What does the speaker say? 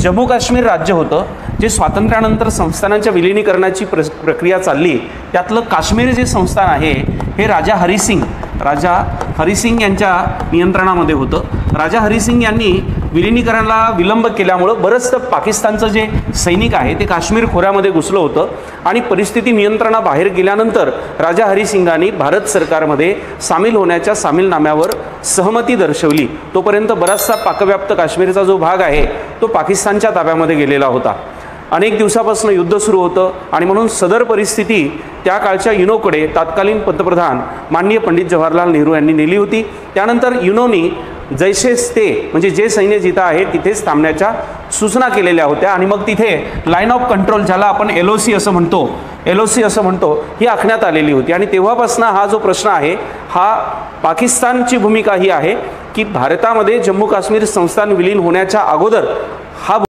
जम्मू काश्मीर राज्य होतं जे स्वातंत्र्यानंतर संस्थानांच्या विलिनीकरणाची प्रक्रिया चालली, त्यातलं काश्मीर जे संस्थान आहे हे राजा हरिसिंग यांच्या नियंत्रणामध्ये होतं। राजा हरिसिंग यांनी विलिनीकरणाला विलंब केल्यामुळं बरंचसं पाकिस्तानचं जे सैनिक आहे ते काश्मीर खोऱ्यामध्ये घुसलं होतं आणि परिस्थिती नियंत्रणाबाहेर गेल्यानंतर राजा हरिसिंगांनी भारत सरकारमध्ये सामील होण्याच्या सामीलनाम्यावर सहमती दर्शवली। तोपर्यंत बराचसा पाकव्याप्त काश्मीरचा जो भाग आहे तो पाकिस्तानच्या ताब्यामध्ये गेलेला होता। अनेक दिवसापासून युद्ध सुरू होतं आणि म्हणून सदर परिस्थिती त्या काळच्या युनोकडे तत्कालीन पंतप्रधान माननीय पंडित जवाहरलाल नेहरू यांनी नेली होती। त्यानंतर युनोनी जैसेच ते म्हणजे जे सैन्य जिथं आहे तिथेच थांबण्याच्या सूचना केलेल्या होत्या आणि मग तिथे लाईन ऑफ कंट्रोल, ज्याला आपण LOC असं म्हणतो, ही आखण्यात आलेली होती। आणि तेव्हापासून हा जो प्रश्न आहे हा पाकिस्तानची भूमिका ही आहे की भारतामध्ये जम्मू काश्मीर संस्थान विलीन होण्याच्या अगोदर हा